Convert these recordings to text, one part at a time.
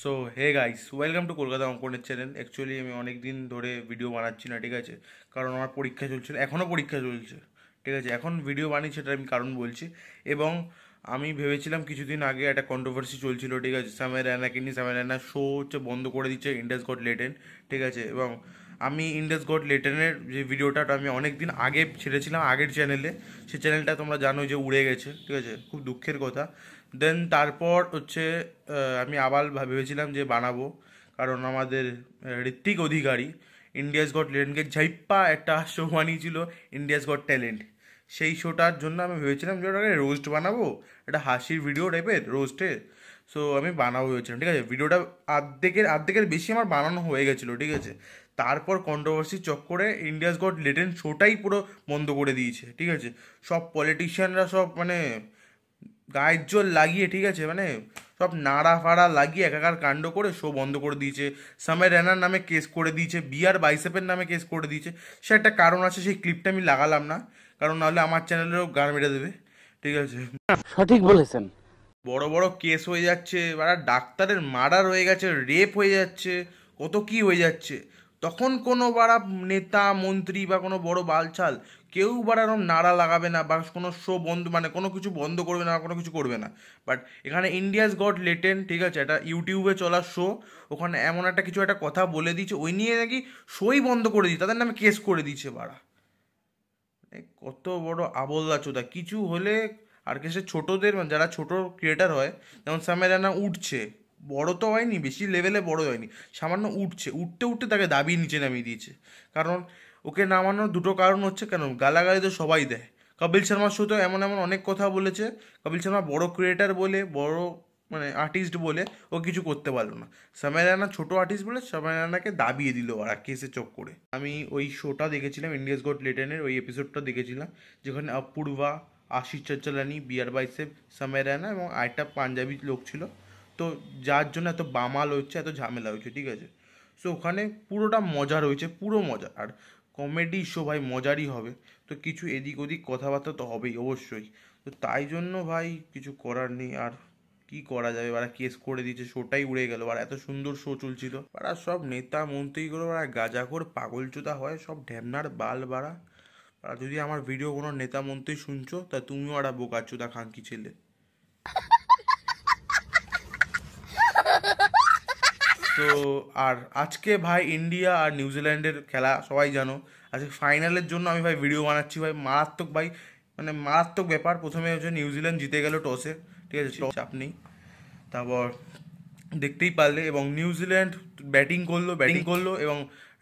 So hey guys, welcome to Kolkata অঙ্কনের চ্যানেল। Actually আমি অনেক দিন ধরে ভিডিও বানাচ্ছি না, ঠিক আছে, কারণ আমার পরীক্ষা চলছিল, এখনও পরীক্ষা চলছে, ঠিক আছে। এখন ভিডিও বানিয়ে সেটা আমি কারণ বলছি। এবং আমি ভেবেছিলাম কিছুদিন আগে একটা কন্ট্রোভার্সি চলছিল, ঠিক আছে, সামের রায়নাকে নিয়ে। সামের রায়না শো হচ্ছে বন্ধ করে দিচ্ছে ইন্ডিয়াস গট লেটেন, ঠিক আছে। এবং আমি ইন্ডিয়াস গট লেটেনের যে ভিডিওটা আমি অনেক দিন আগে ছেড়েছিলাম আগের চ্যানেলে, সেই চ্যানেলটা তোমরা জানো যে উড়ে গেছে, ঠিক আছে, খুব দুঃখের কথা। দেন তারপর হচ্ছে আমি আবার ভেবেছিলাম যে বানাবো, কারণ আমাদের ঋত্বিক অধিকারী ইন্ডিয়াস গট ট্যালেন্টকে ঝাইপ্পা একটা শো বানিয়েছিল, ইন্ডিয়াস গট ট্যালেন্ট। সেই শোটার জন্য আমি ভেবেছিলাম যে ওটাকে রোস্ট বানাবো, একটা হাসির ভিডিও টাইপের রোস্টে। সো আমি বানাবো ভেবেছিলাম, ঠিক আছে। ভিডিওটা আর্ধেকের বেশি আমার বানানো হয়ে গেছিলো, ঠিক আছে। তারপর কন্ট্রোভার্সির চক্করে ইন্ডিয়াস গট লেটেন্ট শোটাই পুরো বন্ধ করে দিয়েছে, ঠিক আছে। সব পলিটিশিয়ানরা সব মানে গায়ের জোর লাগিয়ে, ঠিক আছে, মানে সব নাড়া ফাড়া লাগিয়ে একাকার কাণ্ড করে শো বন্ধ করে দিয়েছে। সামের রেনার নামে কেস করে দিয়েছে, বিআর বাইসেপের নামে কেস করে দিয়েছে। সে একটা কারণ আছে, সেই ক্লিপটা আমি লাগালাম না, কারণ নাহলে আমার চ্যানেলেরও গান মেরে দেবে, ঠিক আছে। সঠিক বলেছেন। বড় বড় কেস হয়ে যাচ্ছে, আর ডাক্তারের মার্ডার হয়ে গেছে, রেপ হয়ে যাচ্ছে, কত কি হয়ে যাচ্ছে। তখন কোনো বাড়া নেতা মন্ত্রী বা কোনো বড় বালছাল কেউ বাড়া এরকম নাড়া লাগাবে না, বা কোনো শো বন্ধ মানে কোনো কিছু বন্ধ করবে না, কোনো কিছু করবে না। বাট এখানে ইন্ডিয়াস গট লেটেন, ঠিক আছে, এটা ইউটিউবে চলা শো, ওখানে এমন একটা কিছু একটা কথা বলে দিয়েছে, ওই নিয়ে নাকি শোই বন্ধ করে দিয়েছে, তাদের নামে কেস করে দিয়েছে বাড়া। কত বড় আবোলদা চোদা কিছু হলে। আর কে সে ছোটোদের, মানে যারা ছোট ক্রিয়েটার হয়, যেমন সামেরানা উঠছে, বড় তো হয়নি, বেশি লেভেলে বড় হয়নি, সামান্য উঠছে, উঠতে উঠতে তাকে দাবিয়ে নিচে নামিয়ে দিয়েছে। কারণ ওকে নামানোর দুটো কারণ হচ্ছে, কেন গালাগালি তো সবাই দেয়। কপিল শর্মার শো তো এমন এমন অনেক কথা বলেছে। কপিল শর্মা বড় ক্রিয়েটার বলে, বড় মানে আর্টিস্ট বলে ও কিছু করতে পারলো না। সময় রায়না ছোটো আর্টিস্ট বলে সময় রায়নাকে দাবিয়ে দিল ওরা কেসে চোখ করে। আমি ওই শোটা দেখেছিলাম, ইন্ডিয়াস গট লেটেনের ওই এপিসোডটা দেখেছিলাম, যেখানে অপূর্বা, আশিস চঞ্চলানি, বিয়ার বাইসেপ, সময় রায়না এবং আরেকটা পাঞ্জাবি লোক ছিল। তো যার জন্য এত বামাল হচ্ছে, এত ঝামেলা হচ্ছে, ঠিক আছে। সো ওখানে পুরোটা মজা রয়েছে, পুরো মজা। আর কমেডি শো ভাই মজারই হবে, তো কিছু এদিক ওদিক কথাবার্তা তো হবেই অবশ্যই। তো তাই জন্য ভাই কিছু করার নেই। আর কি করা যাবে, ওরা কেস করে দিয়েছে, শোটাই উড়ে গেল। আর এত সুন্দর শো চলছিল, ওরা সব নেতা মন্ত্রীগুলো ওরা গাঁজাখোর পাগলচোদা হয়, সব ঢ্যামনার বাল বাড়া। আর যদি আমার ভিডিও কোনো নেতা মন্ত্রী শুনছো, তা তুমিও একটা বোকাচোদা খানকি ছেলে। তো আর আজকে ভাই ইন্ডিয়া আর নিউজিল্যান্ডের খেলা সবাই জানো। আজকে ফাইনালের জন্য আমি ভাই ভিডিও বানাচ্ছি ভাই, মারাত্মক ভাই, মানে মারাত্মক ব্যাপার। প্রথমে হচ্ছে নিউজিল্যান্ড জিতে গেল টসে, ঠিক আছে, চাপ নেই। তারপর দেখতেই পারলে, এবং নিউজিল্যান্ড ব্যাটিং করলো এবং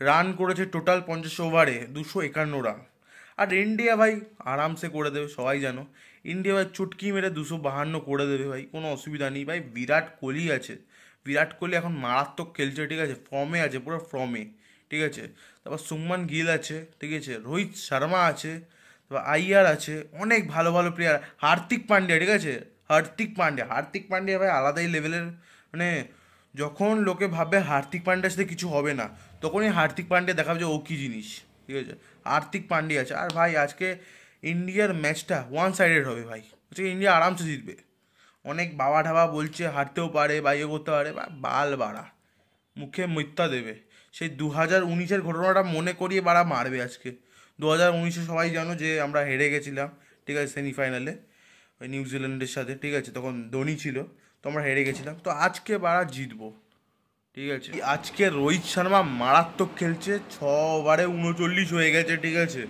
রান করেছে টোটাল 50 ওভারে 251 রান। আর ইন্ডিয়া ভাই আরামসে করে দেবে, সবাই জানো। ইন্ডিয়া ভাই চুটকি মেরে 252 করে দেবে ভাই, কোনো অসুবিধা নেই ভাই। বিরাট কোহলি আছে, বিরাট কোহলি এখন মারাত্মক খেলছে, ঠিক আছে, ফর্মে আছে, পুরো ফর্মে, ঠিক আছে। তারপর শুভমান গিল আছে, ঠিক আছে, রোহিত শর্মা আছে, তারপর আইয়ার আছে, অনেক ভালো ভালো প্লেয়ার। হার্দিক পান্ডিয়া, ঠিক আছে, হার্দিক পান্ডিয়া ভাই আলাদাই লেভেলের। মানে যখন লোকে ভাববে হার্দিক পান্ডিয়ার সাথে কিছু হবে না, তখনই হার্দিক পান্ডিয়া দেখাবে যে ও কী জিনিস, ঠিক আছে। হার্দিক পান্ডিয়া আছে। আর ভাই আজকে ইন্ডিয়ার ম্যাচটা ওয়ান সাইডেড হবে ভাই, আজকে ইন্ডিয়া আরামসে জিতবে। অনেক বাবা ঢাবা বলছে হারতেও পারে বা ইয়ে করতে পারে, বা বাল বাড়া, মুখে মিথ্যা দেবে। সেই 2019-এর ঘটনাটা মনে করিয়ে বাড়া মারবে আজকে। 2019-এ সবাই জানো যে আমরা হেরে গেছিলাম, ঠিক আছে, সেমিফাইনালে ওই নিউজিল্যান্ডের সাথে, ঠিক আছে, তখন ধোনি ছিল, তো আমরা হেরে গেছিলাম। তো আজকে বাড়া জিতবো, ঠিক আছে। আজকে রোহিত শর্মা মারাত্মক খেলছে, 6 ওভারে 39 হয়ে গেছে, ঠিক আছে।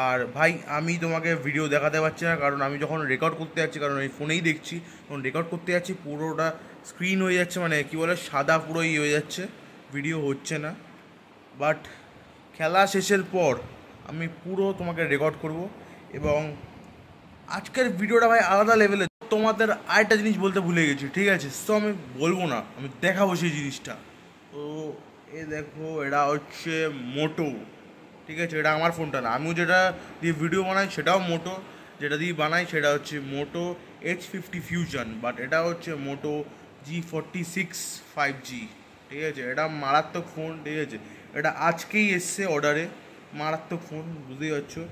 আর ভাই আমি তোমাকে ভিডিও দেখাতে পারছি না, কারণ আমি যখন রেকর্ড করতে যাচ্ছি, কারণ এই ফোনেই দেখছি, যখন রেকর্ড করতে যাচ্ছি পুরোটা স্ক্রিন হয়ে যাচ্ছে, মানে কী বলে সাদা পুরোই হয়ে যাচ্ছে, ভিডিও হচ্ছে না। বাট খেলা শেষের পর আমি পুরো তোমাকে রেকর্ড করব। এবং আজকের ভিডিওটা ভাই আলাদা লেভেলের। তোমাদের আরেকটা জিনিস বলতে ভুলে গেছি, ঠিক আছে, তো আমি বলবো না, আমি দেখাবো সেই জিনিসটা। তো এ দেখো, এটা হচ্ছে মোটো, ঠিক আছে, এটা আমার ফোনটা না, আমিও যেটা দিয়ে ভিডিও বানাই সেটাও মোটো, যেটা দিয়ে বানাই সেটা হচ্ছে মোটো H50 ফিউশন, বাট এটা হচ্ছে মোটো G46 5G, ঠিক আছে। এটা মারাত্মক ফোন, ঠিক আছে, এটা আজকেই এসছে অর্ডারে, মারাত্মক ফোন, বুঝতেই পারছো।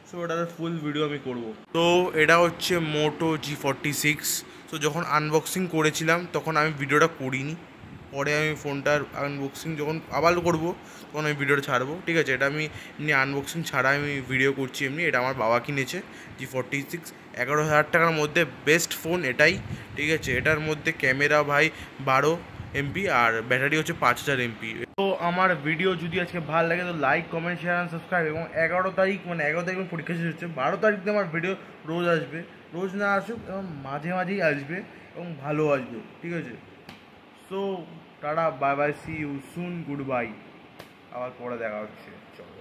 সো এটার ফুল ভিডিও আমি করব। তো এটা হচ্ছে মোটো G46। তো যখন আনবক্সিং করেছিলাম তখন আমি ভিডিওটা করিনি, পরে আমি ফোনটার আনবক্সিং যখন আবার করবো তখন আমি ভিডিওটা ছাড়বো, ঠিক আছে? এটা আমি এমনি আনবক্সিং ছাড়া আমি ভিডিও করছি এমনি। এটা আমার বাবা কিনেছে G46, 11,000 টাকার মধ্যে বেস্ট ফোন এটাই, ঠিক আছে? এটার মধ্যে ক্যামেরা ভাই 12 MP আর ব্যাটারি হচ্ছে 5,000 MP। তো আমার ভিডিও যদি আজকে ভালো লাগে তো like, comment, share and subscribe. এবং 11 তারিখ, মানে 11 তারিখ পরীক্ষা শেষ হচ্ছে, 12 তারিখ আমার ভিডিও রোজ আসবে, রোজ না আসুক এবং মাঝে মাঝেই আসবে এবং ভালো আসবে, ঠিক আছে? So tata, bye bye, see you soon, goodbye, আবার পরে দেখা হচ্ছে, চলো।